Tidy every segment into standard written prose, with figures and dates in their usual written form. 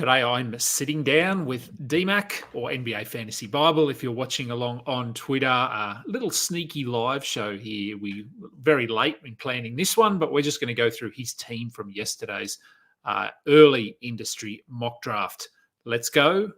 Today I'm sitting down with DMAC, or NBA Fantasy Bible, if you're watching along on Twitter. A little sneaky live show here. We very late in planning this one, but we're just going to go through his team from yesterday's early industry mock draft. Let's go.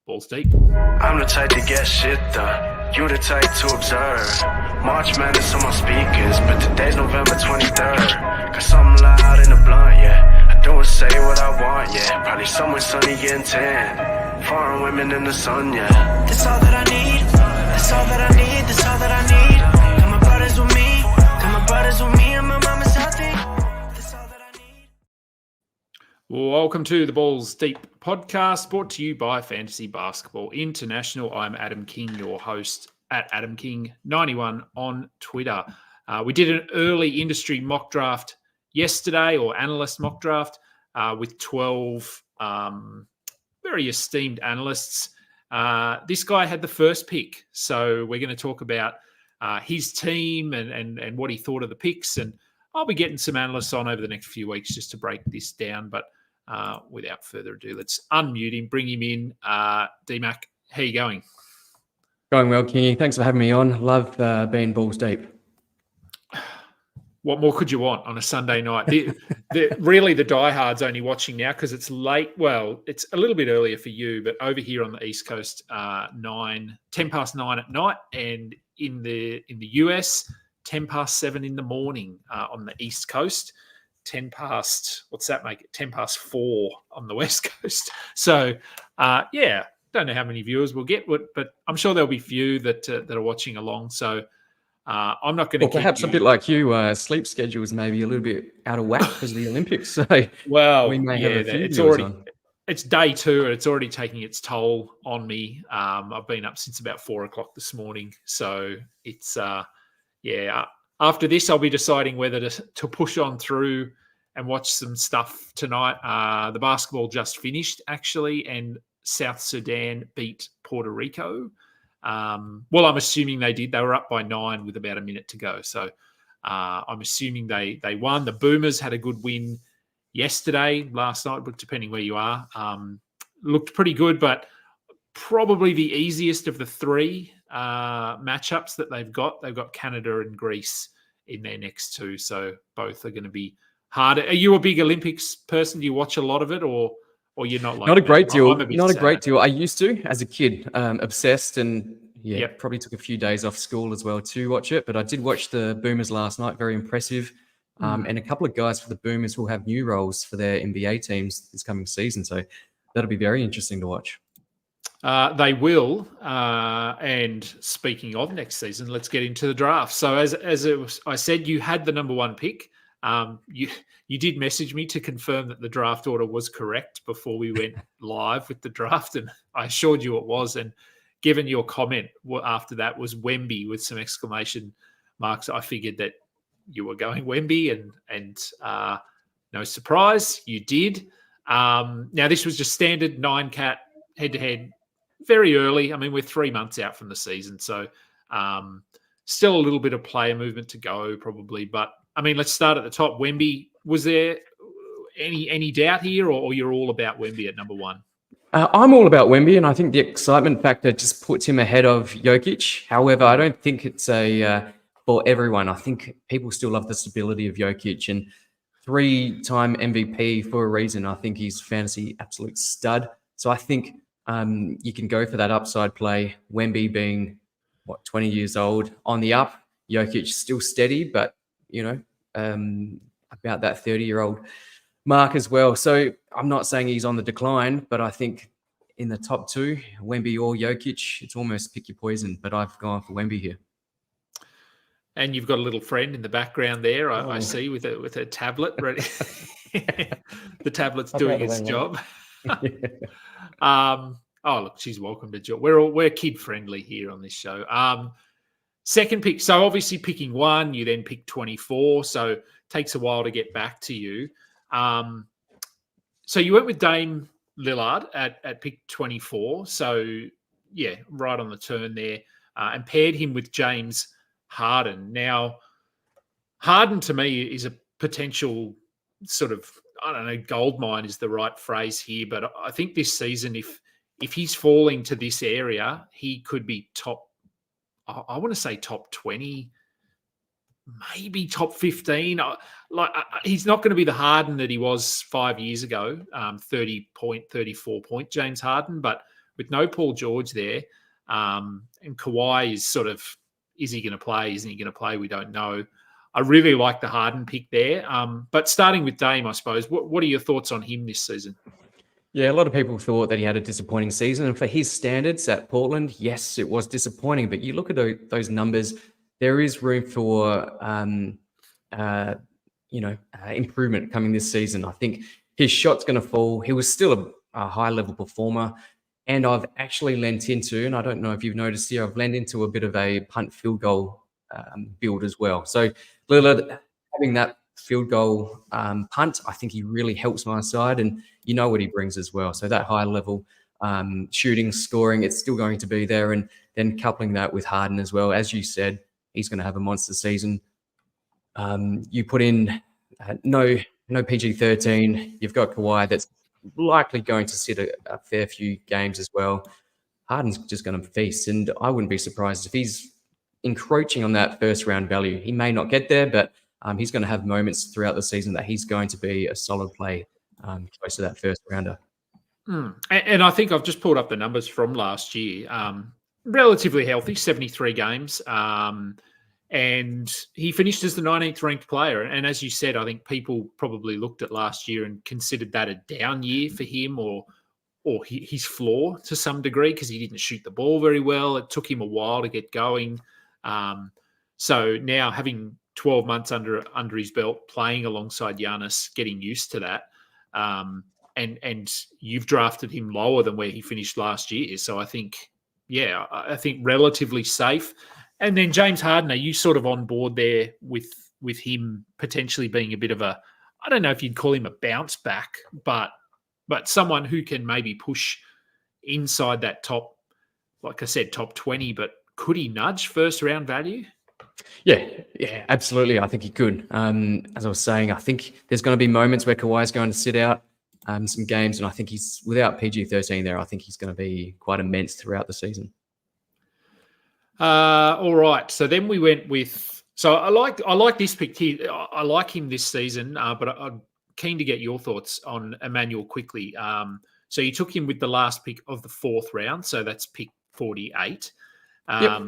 Balls deep. I'm the type to get shit done. You the type to observe. March Madness on my speakers, but today's November 23rd. Got something loud in the blunt, yeah. I don't say what I want, yeah. Probably somewhere sunny getting tan. Foreign women in the sun, yeah. That's all that I need. That's all that I need. That's all that I need. Got my brothers with me. Got my brothers with me, and my mama's healthy. That's all that I need. Welcome to the Balls Deep podcast, brought to you by Fantasy Basketball International. I'm Adam King, your host at AdamKing91 on Twitter. We did an early industry mock draft yesterday, or analyst mock draft, with 12 very esteemed analysts. This guy had the first pick, so we're going to talk about his team and what he thought of the picks, and I'll be getting some analysts on over the next few weeks just to break this down, but without further ado, let's unmute him, bring him in. DMAC, how you going? Going well, Kingy. Thanks for having me on. Love being balls deep. What more could you want on a Sunday night? Really, the diehards only watching now because it's late. Well, it's a little bit earlier for you, but over here on the East Coast, 10 past 9 at night, and in the US, 10 past 7 in the morning on the East Coast. 10 past, what's that make it? 10 past 4 on the West Coast. So, yeah, don't know how many viewers we'll get, but I'm sure there'll be few that are watching along. So I'm not going to perhaps a bit like you, sleep schedules maybe a little bit out of whack because of the Olympics. So well, we may have a few it's viewers already on. It's day 2 and it's already taking its toll on me. I've been up since about 4 o'clock this morning. So it's, after this, I'll be deciding whether to push on through and watch some stuff tonight. The basketball just finished, actually, and South Sudan beat Puerto Rico. Well, I'm assuming they did. They were up by 9 with about a minute to go. So I'm assuming they won. The Boomers had a good win last night, but depending where you are. Looked pretty good, but probably the easiest of the 3 matchups that they've got. They've got Canada and Greece in their next 2, so both are going to be harder. Are you a big Olympics person? Do you watch a lot of it, or you're not like not a great that? deal. I'm a bit Not a sad. great deal. I used to as a kid, obsessed, and Yep. probably took a few days off school as well to watch it. But I did watch the Boomers last night. Very impressive. And a couple of guys for the Boomers will have new roles for their NBA teams this coming season. So that'll be very interesting to watch. They will. And speaking of next season, let's get into the draft. So I said, you had the number 1 pick. You did message me to confirm that the draft order was correct before we went live with the draft, and I assured you it was. And given your comment after that was Wemby with some exclamation marks, I figured that you were going Wemby, and no surprise, you did. Now, this was just standard 9-cat head-to-head very early. I mean, we're 3 months out from the season, so still a little bit of player movement to go probably. But, I mean, let's start at the top. Wemby, was there any doubt here, or you're all about Wemby at number 1? I'm all about Wemby, and I think the excitement factor just puts him ahead of Jokic. However, I don't think it's for everyone. I think people still love the stability of Jokic, and 3-time MVP for a reason. I think he's fantasy absolute stud. So I think you can go for that upside play. Wemby being 20 years old, on the up. Jokic still steady, but about that 30-year-old mark as well. So I'm not saying he's on the decline, but I think in the top 2, Wemby or Jokic, it's almost pick your poison. But I've gone for Wemby here. And you've got a little friend in the background there, I see, with a tablet ready. The tablet's doing its job. Look, she's welcome to join. We're kid friendly here on this show. Second pick. So obviously picking 1, you then pick 24. So it takes a while to get back to you. So you went with Dame Lillard at pick 24. So yeah, right on the turn there, and paired him with James Harden. Now, Harden to me is a potential sort of, I don't know, goldmine is the right phrase here, but I think this season, if he's falling to this area, he could be top. I want to say top 20, maybe top 15. He's not going to be the Harden that he was 5 years ago, 34 point James Harden, but with no Paul George there, and Kawhi is sort of, is he going to play? Isn't he going to play? We don't know. I really like the Harden pick there. But starting with Dame, I suppose, what are your thoughts on him this season? Yeah, a lot of people thought that he had a disappointing season. And for his standards at Portland, yes, it was disappointing. But you look at those numbers, there is room for, improvement coming this season. I think his shot's going to fall. He was still a high-level performer. And I've actually lent into, and I don't know if you've noticed here, I've lent into a bit of a punt field goal build as well. So Lillard having that field goal punt, I think he really helps my side, and you know what he brings as well. So that high level shooting, scoring, it's still going to be there. And then coupling that with Harden as well, as you said, he's going to have a monster season. You put in no PG-13. You've got Kawhi that's likely going to sit a fair few games as well. Harden's just going to feast, and I wouldn't be surprised if he's encroaching on that first round value. He may not get there, but he's going to have moments throughout the season that he's going to be a solid play close to that first rounder. And I think I've just pulled up the numbers from last year. Relatively healthy, 73 games. And he finished as the 19th ranked player. And as you said, I think people probably looked at last year and considered that a down year for him or his flaw to some degree because he didn't shoot the ball very well. It took him a while to get going. So now having 12 months under his belt, playing alongside Giannis, getting used to that, and you've drafted him lower than where he finished last year. So I think relatively safe. And then James Harden, are you sort of on board there with him potentially being a bit of a, I don't know if you'd call him a bounce back, but someone who can maybe push inside that top, like I said, top 20, but could he nudge first round value? Yeah, absolutely. I think he could. As I was saying, I think there's going to be moments where Kawhi is going to sit out some games, and I think he's without PG-13 there. I think he's going to be quite immense throughout the season. All right. So then we went with. So I like this pick here. I like him this season, but I'm keen to get your thoughts on Emmanuel quickly. So you took him with the last pick of the fourth round. So that's pick 48. Yep.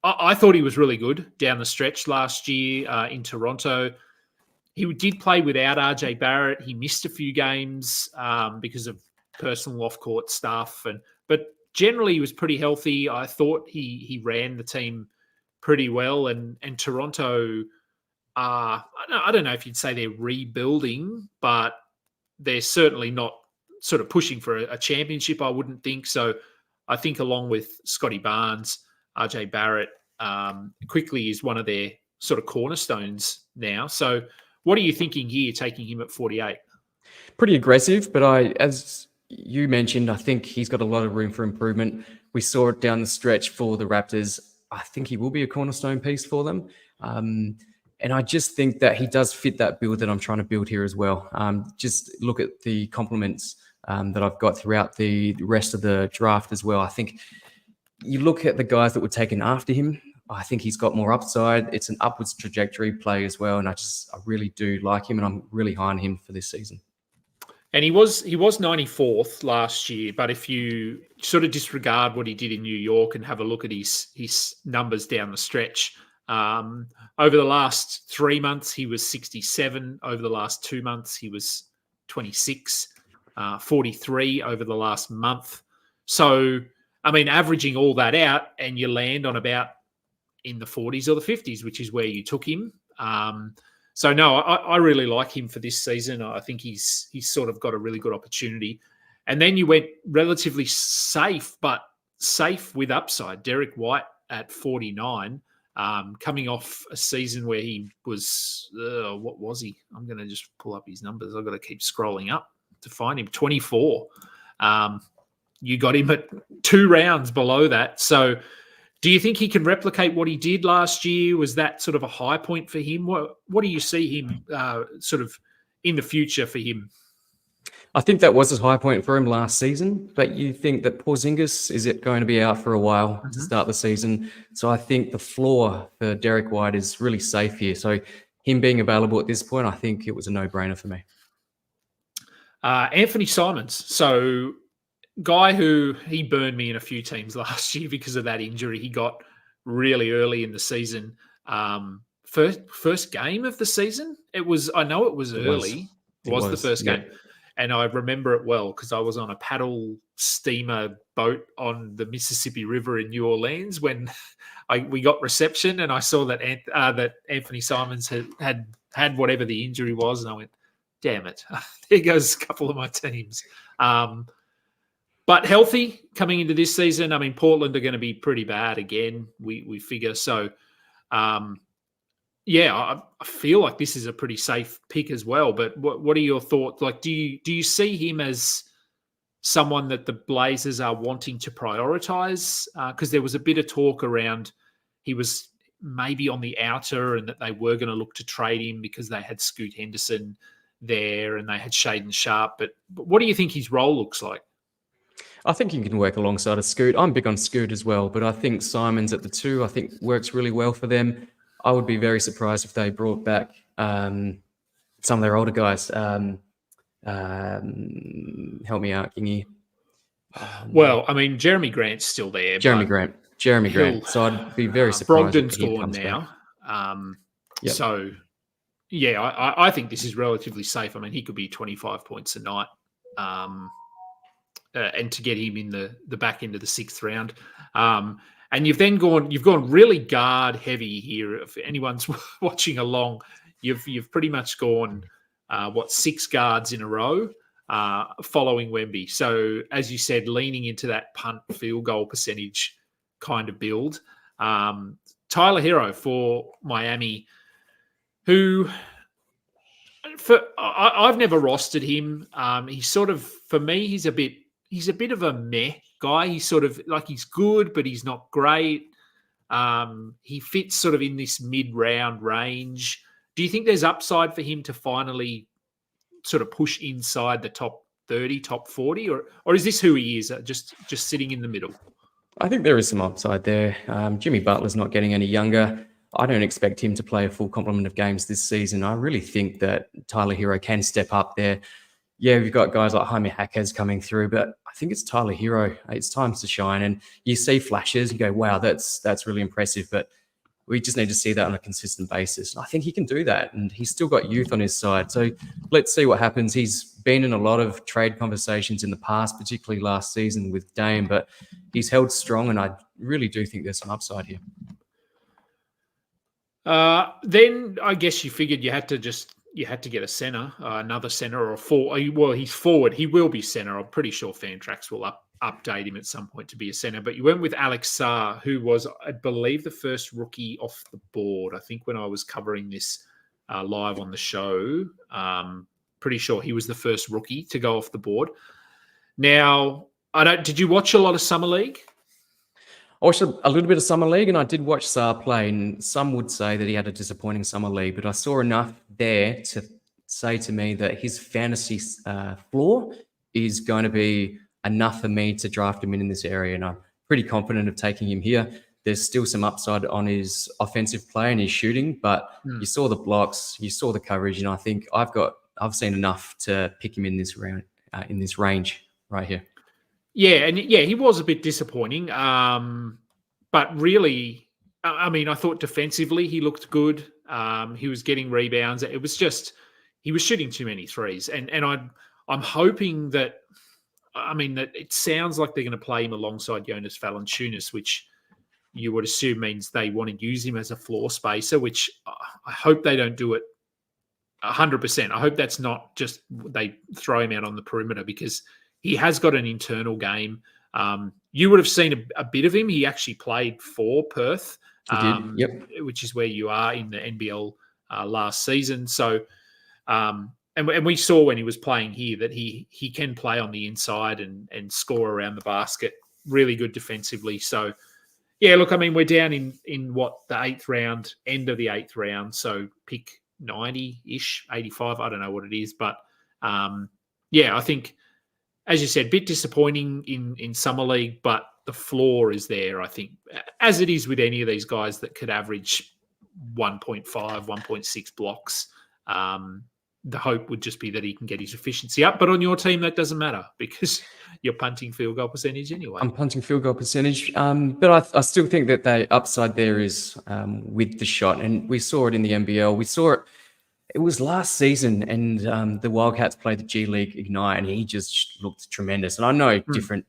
I thought he was really good down the stretch last year in Toronto. He did play without RJ Barrett. He missed a few games because of personal off-court stuff, but generally he was pretty healthy. I thought he ran the team pretty well, and Toronto, I don't know if you'd say they're rebuilding, but they're certainly not sort of pushing for a championship, I wouldn't think. So I think along with Scotty Barnes, RJ Barrett quickly is one of their sort of cornerstones now. So what are you thinking here, taking him at 48? Pretty aggressive, but as you mentioned, I think he's got a lot of room for improvement. We saw it down the stretch for the Raptors. I think he will be a cornerstone piece for them. And I just think that he does fit that build that I'm trying to build here as well. Just look at the compliments that I've got throughout the rest of the draft as well. I think you look at the guys that were taken after him, I think he's got more upside. It's an upwards trajectory play as well. And I really do like him, and I'm really high on him for this season. And he was 94th last year, but if you sort of disregard what he did in New York and have a look at his numbers down the stretch, over the last 3 months, he was 67. Over the last 2 months, he was 26, 43 over the last month. So, I mean, averaging all that out and you land on about in the 40s or the 50s, which is where you took him. So, no, I really like him for this season. I think he's sort of got a really good opportunity. And then you went relatively safe, but safe with upside. Derek White at 49, coming off a season where he was, what was he? I'm going to just pull up his numbers. I've got to keep scrolling up to find him. 24. You got him at 2 rounds below that. So, do you think he can replicate what he did last year? Was that sort of a high point for him? What do you see him sort of in the future for him? I think that was a high point for him last season, but you think that Porzingis, is it going to be out for a while to start the season? So I think the floor for Derek White is really safe here. So him being available at this point, I think it was a no-brainer for me. Anthony Simons. So guy who he burned me in a few teams last year because of that injury he got really early in the season. First game of the season. I know it was early. It was the first game. And I remember it well because I was on a paddle steamer boat on the Mississippi River in New Orleans when we got reception, and I saw that Anthony Simons had whatever the injury was, and I went, damn it, there goes a couple of my teams. But healthy coming into this season. I mean, Portland are going to be pretty bad again, we figure. So, I feel like this is a pretty safe pick as well. But what are your thoughts? Like, do you see him as someone that the Blazers are wanting to prioritize? Because there was a bit of talk around he was maybe on the outer and that they were going to look to trade him because they had Scoot Henderson there and they had Shaden Sharp. But what do you think his role looks like? I think he can work alongside a Scoot. I'm big on Scoot as well, but I think Simons at the 2, I think works really well for them. I would be very surprised if they brought back some of their older guys. Help me out, Kingy. Well, I mean, Jeremy Grant's still there. Jeremy Grant. So I'd be very surprised. Brogdon's gone now. So, I think this is relatively safe. I mean, he could be 25 points a night. And to get him in the back end of the 6th round. And you've gone really guard heavy here. If anyone's watching along, you've pretty much gone 6 guards in a row following Wemby. So as you said, leaning into that punt field goal percentage kind of build. Tyler Hero for Miami, who I've never rostered him. He's sort of, for me, he's a bit of a meh guy. He's sort of like, he's good, but he's not great. He fits sort of in this mid-round range. Do you think there's upside for him to finally sort of push inside the top 30, top 40, or is this who he is, just sitting in the middle? I think there is some upside there. Jimmy Butler's not getting any younger. I don't expect him to play a full complement of games this season. I really think that Tyler Hero can step up there. Yeah, we've got guys like Jaime Jaquez coming through, but I think it's Tyler Hero. It's time to shine. And you see flashes, you go, wow, that's really impressive. But we just need to see that on a consistent basis. And I think he can do that. And he's still got youth on his side. So let's see what happens. He's been in a lot of trade conversations in the past, particularly last season with Dame, but he's held strong. And I really do think there's some upside here. Then I guess you figured you had to get a center, another center or a four. Well, he's forward. He will be center. I'm pretty sure Fantrax will update him at some point to be a center. But you went with Alex Sarr, who was, I believe, the first rookie off the board. I think when I was covering this live on the show, pretty sure he was the first rookie to go off the board. Now, did you watch a lot of Summer League? I watched a little bit of Summer League, and I did watch Sarr play, and some would say that he had a disappointing Summer League, but I saw enough there to say to me that his fantasy floor is going to be enough for me to draft him in this area, and I'm pretty confident of taking him here. There's still some upside on his offensive play and his shooting, but you saw the blocks, you saw the coverage, and I think I've seen enough to pick him in this round, in this range right here. Yeah, and he was a bit disappointing. But really, I mean, I thought defensively he looked good. He was getting rebounds. It was just he was shooting too many threes, and I'm hoping that. I mean, that it sounds like they're going to play him alongside Jonas Valanciunas, which you would assume means they want to use him as a floor spacer. Which I hope they don't do it 100%. I hope that's not just they throw him out on the perimeter, because he has got an internal game. You would have seen a bit of him. He actually played for Perth, which is where you are in the NBL last season. So, and we saw when he was playing here that he can play on the inside and score around the basket. Really good defensively. So, yeah, look, I mean, we're down in what, the 8th round, end of the 8th round. So pick 90-ish, 85. I don't know what it is. But, I think, as you said, a bit disappointing in Summer League, but the floor is there, I think, as it is with any of these guys that could average 1.5, 1.6 blocks. The hope would just be that he can get his efficiency up. But on your team, that doesn't matter because you're punting field goal percentage anyway. I'm punting field goal percentage. But I still think that the upside there is with the shot. And we saw it in the NBL. We saw it was last season, and the Wildcats played the G League Ignite, and he just looked tremendous. And I know different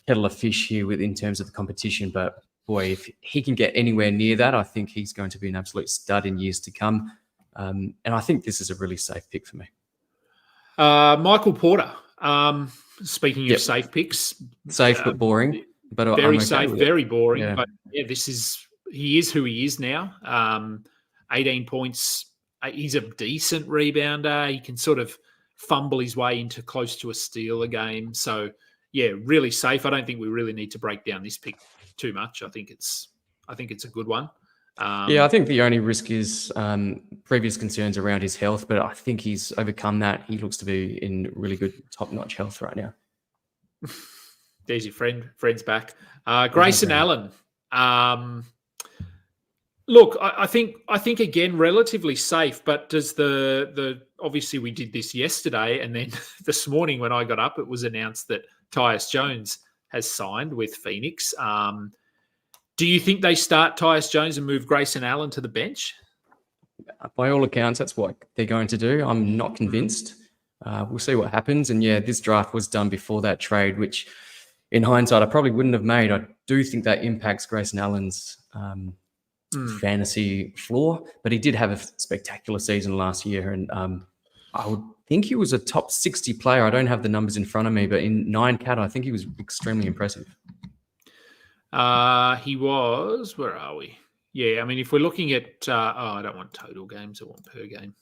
kettle of fish here in terms of the competition, but boy, if he can get anywhere near that, I think he's going to be an absolute stud in years to come. And I think this is a really safe pick for me. Michael Porter. Speaking of safe picks, safe but boring. But very safe, very boring. Yeah. But he is who he is now. 18 points. He's a decent rebounder. He can sort of fumble his way into close to a steal a game. So yeah, really safe. I don't think we really need to break down this pick too much. I think it's a good one. I think the only risk is previous concerns around his health, but I think he's overcome that. He looks to be in really good, top-notch health right now. There's your friend's back. Grayson Allen. Look, I think again relatively safe, but does the obviously we did this yesterday, and then this morning when I got up, it was announced that Tyus Jones has signed with Phoenix. Do you think they start Tyus Jones and move Grayson Allen to the bench? By all accounts, that's what they're going to do. I'm not convinced. We'll see what happens. And yeah, this draft was done before that trade, which in hindsight, I probably wouldn't have made. I do think that impacts Grayson Allen's fantasy floor, but he did have a spectacular season last year. And I would think he was a top 60 player. I don't have the numbers in front of me, but in 9-cat, I think he was extremely impressive. He was, where are we? Yeah, I mean, if we're looking at, I don't want total games, I want per game.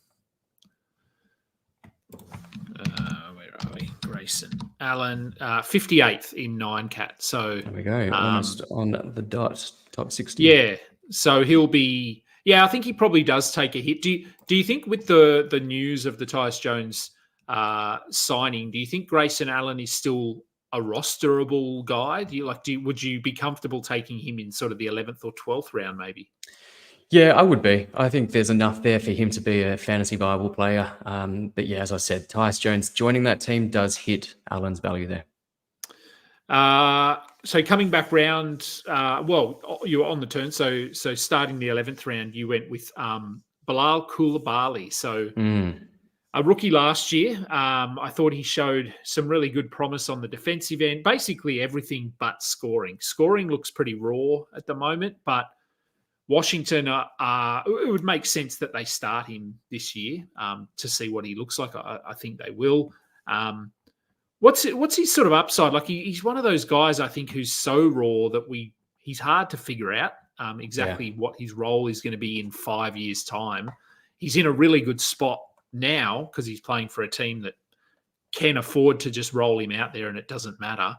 Where are we? Grayson Allen, 58th in 9-cat. So there we go, almost on the dot, top 60. Yeah, so he'll be, I think he probably does take a hit. Do you think with the news of the Tyus Jones signing, do you think Grayson Allen is still a rosterable guy? Would you be comfortable taking him in sort of the 11th or 12th round maybe? Yeah, I would be. I think there's enough there for him to be a fantasy viable player. But yeah, as I said, Tyus Jones joining that team does hit Allen's value there. So coming back round, you were on the turn. So starting the 11th round, you went with Bilal Coulibaly. So a rookie last year. I thought he showed some really good promise on the defensive end, basically everything but scoring. Scoring looks pretty raw at the moment, but Washington, it would make sense that they start him this year to see what he looks like. I think they will. What's his sort of upside? Like he's one of those guys, I think, who's so raw that he's hard to figure out exactly what his role is going to be in 5 years' time. He's in a really good spot now because he's playing for a team that can afford to just roll him out there and it doesn't matter.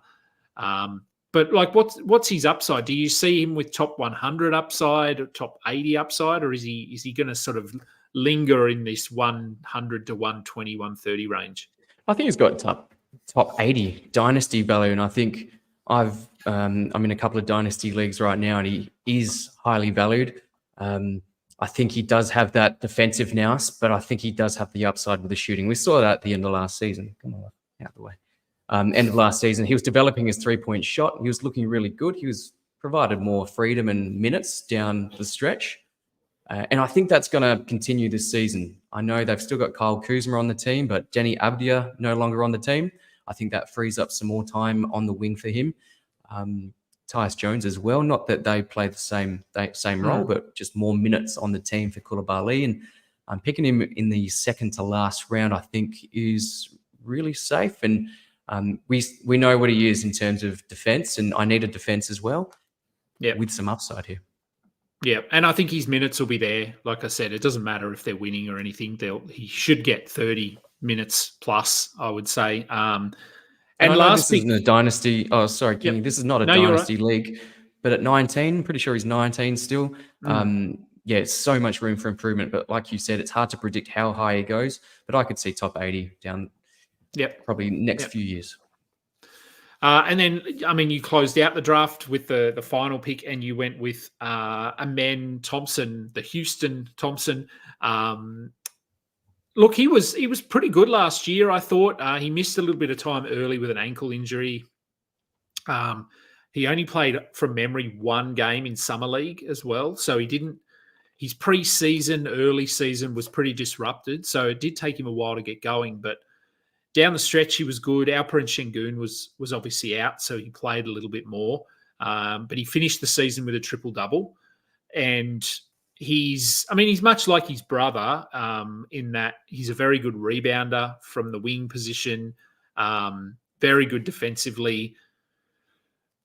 But like, what's his upside? Do you see him with top 100 upside or top 80 upside, or is he going to sort of linger in this 100 to 120, 130 range? I think he's got top 80 dynasty value, and I think I'm in a couple of dynasty leagues right now, and he is highly valued. I think he does have that defensive nous, but I think he does have the upside with the shooting. We saw that at the end of last season. Come on, out of the way. End of last season, he was developing his three-point shot. He was looking really good. He was provided more freedom and minutes down the stretch. And I think that's going to continue this season. I know they've still got Kyle Kuzma on the team, but Denny Abdia no longer on the team. I think that frees up some more time on the wing for him. Tyus Jones as well. Not that they play the same role, but just more minutes on the team for Coulibaly. And I'm picking him in the second to last round. I think is really safe, and we know what he is in terms of defense, and I need a defense as well. Yeah, with some upside here. Yeah, and I think his minutes will be there. Like I said, it doesn't matter if they're winning or anything. He should get 30 minutes plus, I would say. And last this isn't a dynasty. Oh, sorry, Kingy. This is not a dynasty league. But at 19, pretty sure he's 19 still. yeah, so much room for improvement. But like you said, it's hard to predict how high he goes. But I could see top 80 down probably next few years. And then, I mean, you closed out the draft with the final pick, and you went with Amen Thompson, the Houston Thompson. Look, he was pretty good last year, I thought. He missed a little bit of time early with an ankle injury. He only played, from memory, one game in Summer League as well. So his pre-season, early season was pretty disrupted. So it did take him a while to get going. But down the stretch, he was good. Alper and Şengün was obviously out, so he played a little bit more. But he finished the season with a triple-double. And he's much like his brother in that he's a very good rebounder from the wing position, very good defensively,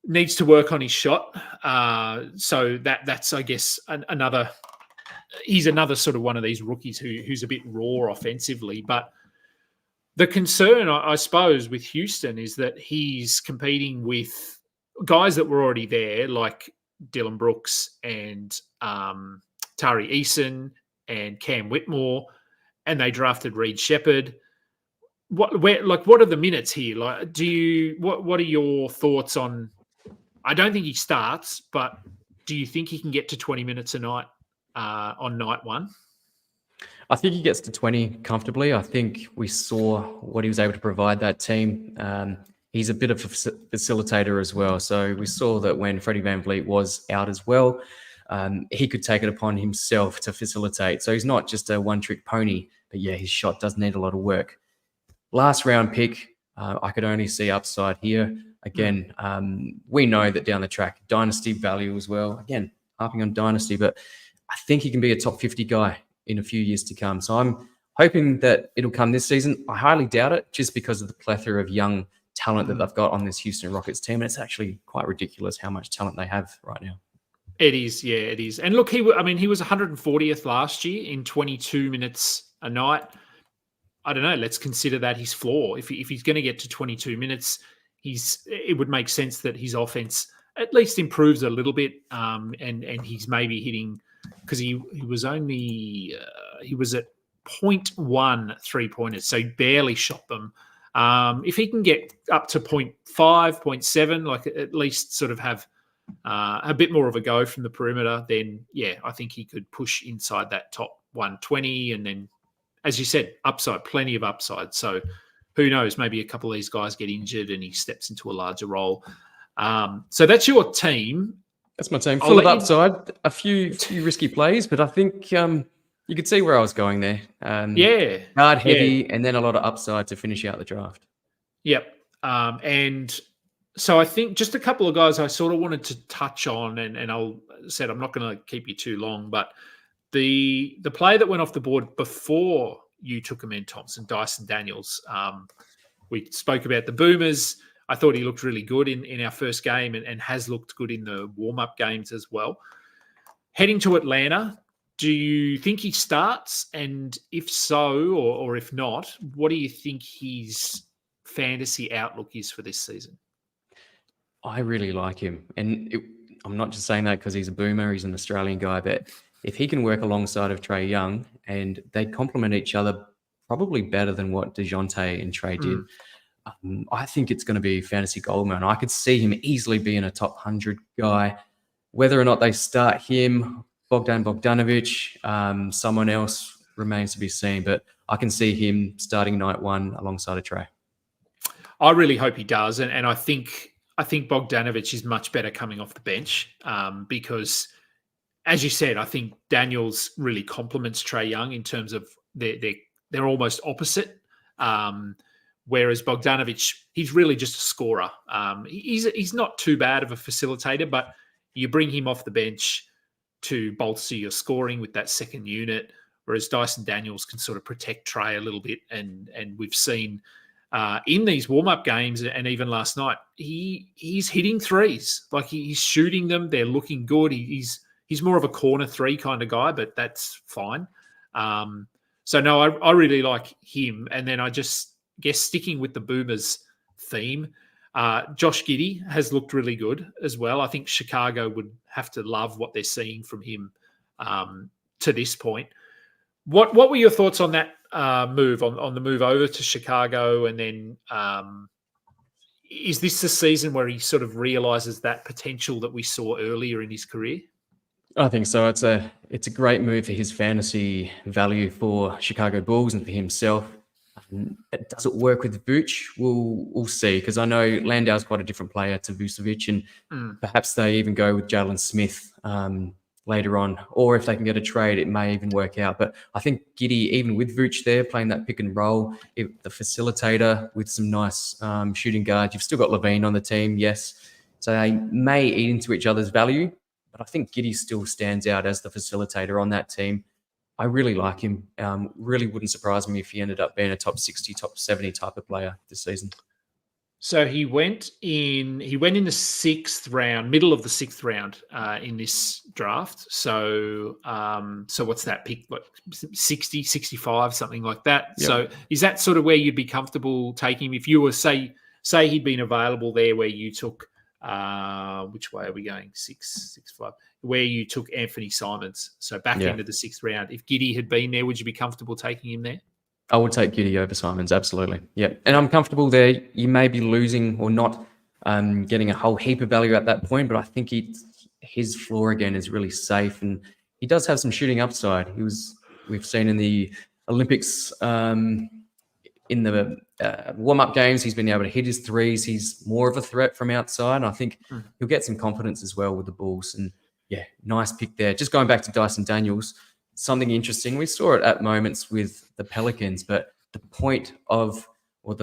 needs to work on his shot. So that's, I guess, he's another sort of one of these rookies who's a bit raw offensively. But the concern, I suppose, with Houston is that he's competing with guys that were already there, like Dylan Brooks and Tari Eason and Cam Whitmore, and they drafted Reed Shepherd. What are the minutes here? Like, what are your thoughts on? I don't think he starts, but do you think he can get to 20 minutes a night on night one? I think he gets to 20 comfortably. I think we saw what he was able to provide that team. He's a bit of a facilitator as well. So we saw that when Freddie VanVleet was out as well, he could take it upon himself to facilitate. So he's not just a one-trick pony, but yeah, his shot does need a lot of work. Last round pick, I could only see upside here. Again, we know that down the track, dynasty value as well. Again, harping on dynasty, but I think he can be a top 50 guy in a few years to come. So I'm hoping that it'll come this season. I highly doubt it, just because of the plethora of young talent that they've got on this Houston Rockets team. And it's actually quite ridiculous how much talent they have right now. It is, yeah, it is. And look, he was 140th last year in 22 minutes a night. I don't know. Let's consider that his floor. If he's going to get to 22 minutes, it would make sense that his offense at least improves a little bit, and he's maybe hitting, because he was at 0.1 3-pointers, so he barely shot them. If he can get up to 0.5, 0.7, like at least sort of have a bit more of a go from the perimeter, then yeah, I think he could push inside that top 120, and then, as you said, upside, plenty of upside. So who knows, maybe a couple of these guys get injured and he steps into a larger role. So that's your team. That's my team. Full of upside, a few risky plays, but I think you could see where I was going there. Guard heavy, and then a lot of upside to finish out the draft. Yep. And so I think just a couple of guys I sort of wanted to touch on, and I'm not going to keep you too long, but the player that went off the board before you took Amen Thompson, Dyson Daniels, we spoke about the Boomers. I thought he looked really good in our first game, and has looked good in the warm-up games as well. Heading to Atlanta, do you think he starts? And if so, or if not, what do you think his fantasy outlook is for this season? I really like him. And I'm not just saying that because he's a Boomer, he's an Australian guy, but if he can work alongside of Trae Young, and they complement each other probably better than what DeJounte and Trae did, I think it's going to be fantasy goldmine. I could see him easily being a top 100 guy. Whether or not they start him, Bogdanovic, someone else remains to be seen, but I can see him starting night one alongside of Trae. I really hope he does, and I think Bogdanovic is much better coming off the bench, because, as you said, I think Daniels really complements Trae Young in terms of they're almost opposite. Whereas Bogdanovic, he's really just a scorer. He's not too bad of a facilitator, but you bring him off the bench to bolster your scoring with that second unit, whereas Dyson Daniels can sort of protect Trae a little bit. And we've seen in these warm-up games, and even last night, he's hitting threes. Like, he's shooting them. They're looking good. He's more of a corner three kind of guy, but that's fine. So, no, I really like him. And then I just guess sticking with the Boomers theme, Josh Giddey has looked really good as well. I think Chicago would have to love what they're seeing from him to this point. What were your thoughts on that move, on the move over to Chicago? And then is this the season where he sort of realizes that potential that we saw earlier in his career? I think so. It's a great move for his fantasy value for Chicago Bulls and for himself. Does it work with Vooch? We'll see, because I know Landau's quite a different player to Vucevic, and perhaps they even go with Jalen Smith later on, or if they can get a trade, it may even work out. But I think Giddey, even with Vooch there playing that pick and roll, the facilitator with some nice shooting guards, you've still got Levine on the team, yes, so they may eat into each other's value. But I think Giddey still stands out as the facilitator on that team. I really like him. Really wouldn't surprise me if he ended up being a top 60, top 70 type of player this season. So he went in the sixth round, middle of the sixth round in this draft. So what's that pick? Like 60, 65, something like that. Yep. So is that sort of where you'd be comfortable taking him? If you were, say he'd been available there where you took, which way are we going? 6-5, where you took Anthony Simons. So back into the sixth round. If Giddey had been there, would you be comfortable taking him there? I would take Giddey over Simons, absolutely. Yeah, and I'm comfortable there. You may be losing or not getting a whole heap of value at that point, but I think his floor again is really safe, and he does have some shooting upside. We've seen in the Olympics, in the warm-up games, he's been able to hit his threes. He's more of a threat from outside, and I think he'll get some confidence as well with the Bulls. And yeah, nice pick there. Just going back to Dyson Daniels, something interesting. We saw it at moments with the Pelicans, but the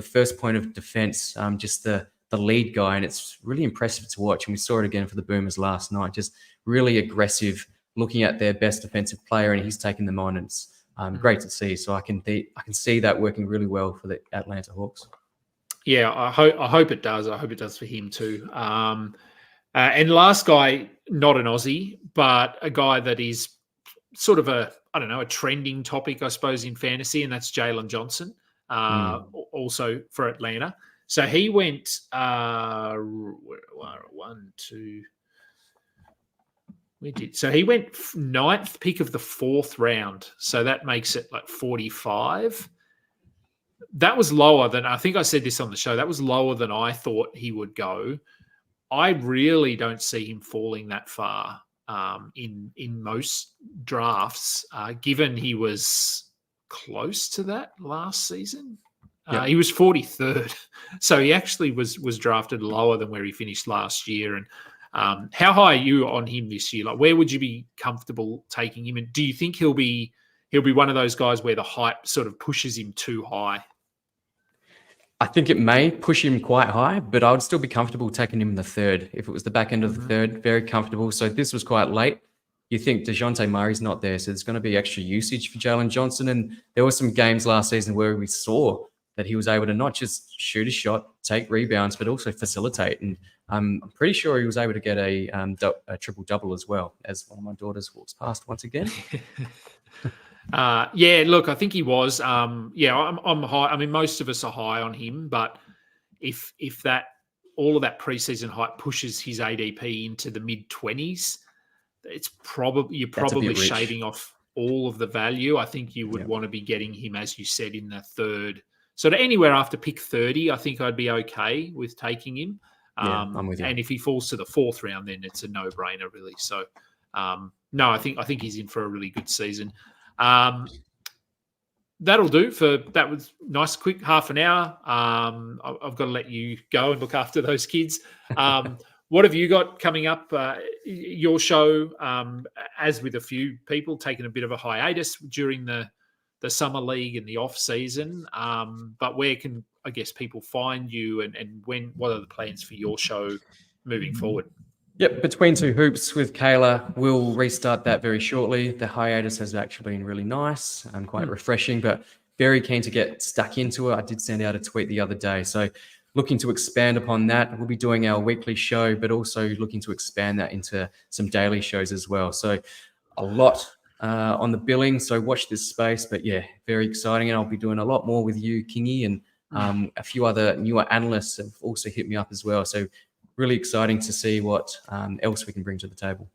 first point of defense, just the lead guy, and it's really impressive to watch. And we saw it again for the Boomers last night, just really aggressive, looking at their best defensive player, and he's taking them on. And it's great to see. So I can see that working really well for the Atlanta Hawks. Yeah, I hope it does. I hope it does for him too. And last guy, not an Aussie, but a guy that is sort of a trending topic, I suppose, in fantasy, and that's Jalen Johnson, also for Atlanta. So he went So he went 9th pick of the 4th round. So that makes it like 45. That was lower than, I think I said this on the show, that was lower than I thought he would go. I really don't see him falling that far in most drafts, given he was close to that last season. He was 43rd, so he actually was drafted lower than where he finished last year. And how high are you on him this year? Like, where would you be comfortable taking him? And do you think he'll be one of those guys where the hype sort of pushes him too high? I think it may push him quite high, but I would still be comfortable taking him in the 3rd. If it was the back end of the 3rd, very comfortable. So this was quite late. You think DeJounte Murray's not there, so there's going to be extra usage for Jalen Johnson. And there were some games last season where we saw that he was able to not just shoot a shot, take rebounds, but also facilitate. And I'm pretty sure he was able to get a triple-double as well, as one of my daughters walks past once again. Look, I think he was. I'm high. I mean, most of us are high on him, but if that all of that preseason hype pushes his ADP into the mid-20s, you're probably shaving off all of the value. I think you would want to be getting him, as you said, in the 3rd. So to anywhere after pick 30, I think I'd be okay with taking him. I'm with you. And if he falls to the 4th round, then it's a no-brainer, really. So, no, I think he's in for a really good season. That'll do that was nice, quick half an hour. I've got to let you go and look after those kids. What have you got coming up? Your show, as with a few people, taking a bit of a hiatus during the summer league and the off season. But where can, I guess, people find you, and what are the plans for your show moving forward? Yep, Between Two Hoops with Kayla. We'll restart that very shortly. The hiatus has actually been really nice and quite refreshing, but very keen to get stuck into it. I did send out a tweet the other day. So looking to expand upon that. We'll be doing our weekly show, but also looking to expand that into some daily shows as well. So a lot on the billing. So watch this space. But yeah, very exciting. And I'll be doing a lot more with you, Kingy, and a few other newer analysts have also hit me up as well. So really exciting to see what else we can bring to the table.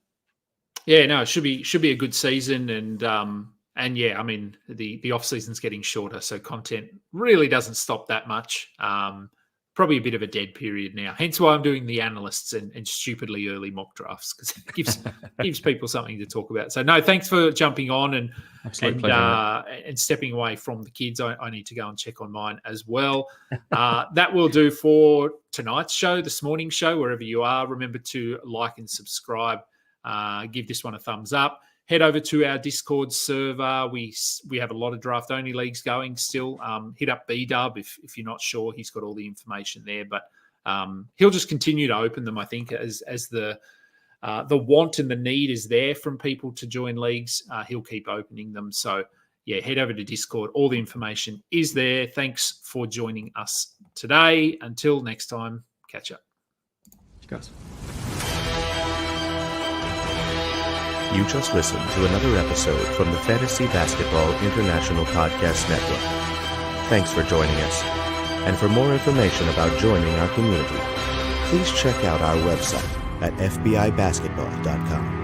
Yeah, no, it should be a good season, and yeah, I mean the off season's getting shorter, so content really doesn't stop that much. Probably a bit of a dead period now. Hence why I'm doing the analysts and stupidly early mock drafts, because it gives people something to talk about. So no, thanks for jumping on and stepping away from the kids. I need to go and check on mine as well. That will do for tonight's show, this morning's show, wherever you are. Remember to like and subscribe. Give this one a thumbs up. Head over to our Discord server. We have a lot of draft only leagues going still. Hit up B-Dub if you're not sure. He's got all the information there, but he'll just continue to open them. I think as the want and the need is there from people to join leagues, he'll keep opening them. So yeah, head over to Discord. All the information is there. Thanks for joining us today. Until next time, catch up. Guys. You just listened to another episode from the Fantasy Basketball International Podcast Network. Thanks for joining us. And for more information about joining our community, please check out our website at fbibasketball.com.